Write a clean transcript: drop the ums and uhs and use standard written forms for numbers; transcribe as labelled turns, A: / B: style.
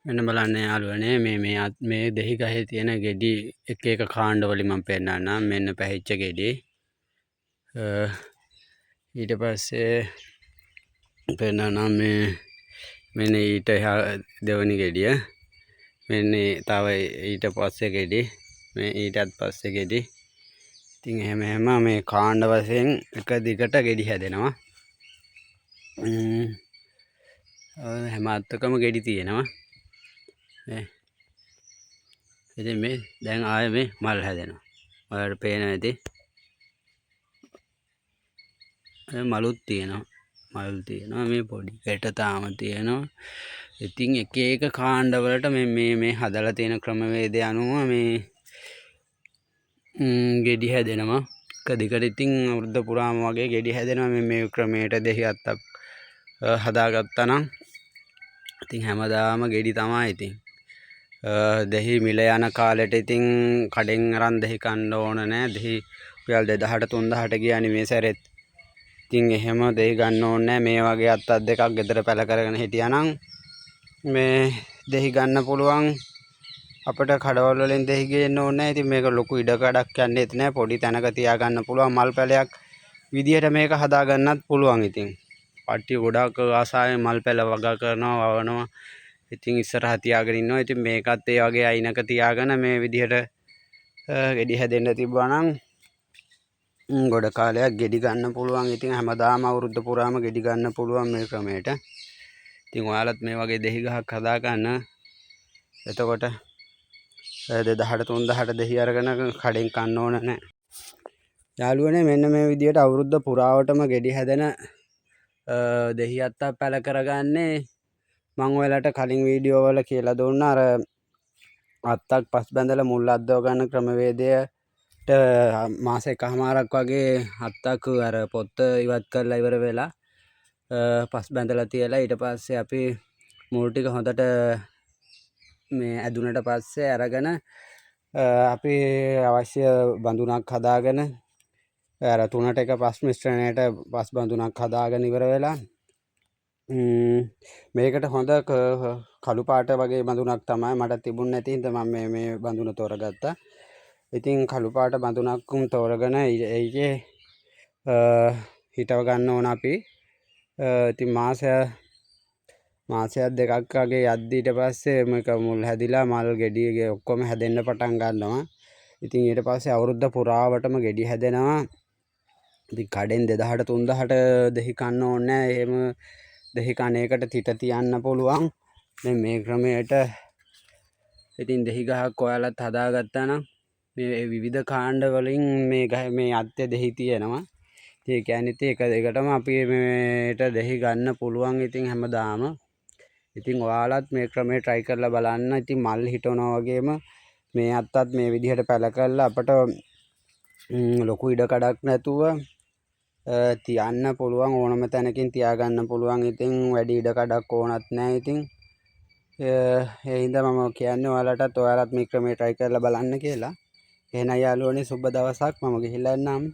A: මෙන්න බලන්න යාළුවනේ මේ දෙහි ගහේ තියෙන ගෙඩි එක එක කාණ්ඩ වලින් මම පෙන්නන්නම්. මෙන්න පැහිච්ච ගෙඩි. ඊට පස්සේ පෙන්නන්නම් මෙන්න ඊට දෙවනි ගෙඩිය. මෙන්න තව ඊට පස්සේ ගෙඩි. මේ ඊටත් පස්සේ ගෙඩි. ඉතින් එහෙම මේ කාණ්ඩ වශයෙන් එක දිගට ගෙඩි හැදෙනවා. හැම අත්තකම ගෙඩි තියෙනවා. ඉතින් මේ දැන් ආයේ මේ මල් හැදෙනවා. ඔයාලට පේනවා ඇති. මලුත් තියෙනවා. මල් තියෙනවා. මේ පොඩි ගැට තාම තියෙනවා. ඉතින් එක එක කාණ්ඩ වලට මේ හදලා තියෙන ක්‍රමවේදය අනුව මේ ගෙඩි හැදෙනවා. එක දිගට ඉතින් වෘද්ධ පුරාම වගේ ගෙඩි හැදෙනවා. මේ ක්‍රමයට දෙහි අත්තක් හදාගත්තා නම් ඉතින් හැමදාම ගෙඩි තමයි ඉතින්. දෙහි මිල යන කාලෙට ඉතින් කඩෙන් අරන් දෙහි කන්න ඕන නෑ. දෙහි රුපියල් 2000ට 3000ට ගියානේ මේ සැරෙත්. ඉතින් එහෙම දෙහි ගන්න ඕනේ නෑ. මේ වගේ අත්තක් දෙකක් ගෙදර පැල කරගෙන හිටියානම් මේ දෙහි ගන්න පුළුවන්. අපිට කඩවල වලින් දෙහි ගේන්න ඕනේ නෑ. ඉතින් මේක ලොකු ඉඩකඩක් යන්නේත් නෑ. පොඩි තැනක තියාගන්න පුළුවන් මල් පැලයක් විදියට මේක හදා ගන්නත් පුළුවන්. ඉතින් පට්ටිය ගොඩාක් ආසාවෙන් මල් පැල වගා කරනවා, වවනවා. ඉතින් ඉස්සරහ තියාගෙන ඉන්නවා. ඉතින් මේකත් ඒ වගේ අයිනක තියාගෙන මේ විදිහට ගෙඩි හැදෙන්න තිබ්බා නම් ගොඩ කාලයක් ගෙඩි ගන්න පුළුවන්. ඉතින් හැමදාම අවුරුද්ද පුරාම ගෙඩි ගන්න පුළුවන් මේ ක්‍රමයට. ඉතින් ඔයාලත් මේ වගේ දෙහි ගහක් හදා ගන්න. එතකොට 2000ට 3000ට දෙහි අරගෙන කඩෙන් කන්න ඕන නැහැ. යාළුවනේ මෙන්න මේ විදිහට අවුරුද්ද පුරාවටම ගෙඩි හැදෙන දෙහි අත්තක් පැල කරගන්නේ මම ඔයාලට කලින් වීඩියෝ වල කියලා දුන්නා. අර අත්තක් පස් බැඳලා මුල් අද්දව ගන්න ක්‍රමවේදයට මාස එකමාරක් වගේ අත්තක් අර පොත්ත ඉවත් කරලා ඉවර වෙලා පස් බැඳලා තියලා ඊට පස්සේ අපි මුල් ටික හොඳට මේ ඇදුනට පස්සේ අරගෙන අපි අවශ්‍ය බඳුනක් හදාගෙන අර තුනට එක පස් මිශ්‍රණයට පස් බඳුනක් හදාගෙන ඉවර වෙලා මේකට හොඳ කළු පාට වගේ බඳුනක් තමයි මට තිබුණ නැති හින්දා මම මේ බඳුන තෝරගත්තා. ඉතින් කළු පාට බඳුනක් තෝරගෙන ඒකේ හිටව ගන්න ඕන අපි. ඉතින් මාසයක් දෙකක් වගේ යද්දි ඊට පස්සේ මේක මුල් හැදිලා මල් ගෙඩි ඔක්කොම හැදෙන්න පටන් ගන්නවා. ඉතින් ඊට පස්සේ අවුරුද්ද පුරාවටම ගෙඩි හැදෙනවා. ඉතින් කඩෙන් 2000ට 3000ට දෙහි කන්න ඕනේ නැහැ. එහෙම දෙහි කණ එකට තිත තියන්න පුළුවන්. මේ ක්‍රමයට ඉතින් දෙහි ගහක් ඔයාලත් හදාගත්තා නම් මේ විවිධ කාණ්ඩ වලින් මේ අත්තේ දෙහි තියෙනවා. ඒ කියන්නේ ඉතින් එක දෙකටම අපි මේට දෙහි ගන්න පුළුවන්. ඉතින් හැමදාම ඉතින් ඔයාලත් මේ ක්‍රමේ try කරලා බලන්න. ඉතින් මල් හිටවනවා වගේම මේ අත්තත් මේ විදිහට පැල කරලා අපට ලොකු ඉඩ කඩක් නැතුව තියන්න පුළුවන්. ඕනම තැනකින් තියාගන්න පුළුවන්. ඉතින් වැඩි ඉඩ කඩක් ඕනත් නැහැ. ඉතින් ඒ හින්දා මම කියන්නේ ඔයාලටත් මේ ක්‍රමේ try කරලා බලන්න කියලා. එහෙනම් යාළුවනේ සුබ දවසක්. මම ගිහිල්ලා එන්නම්.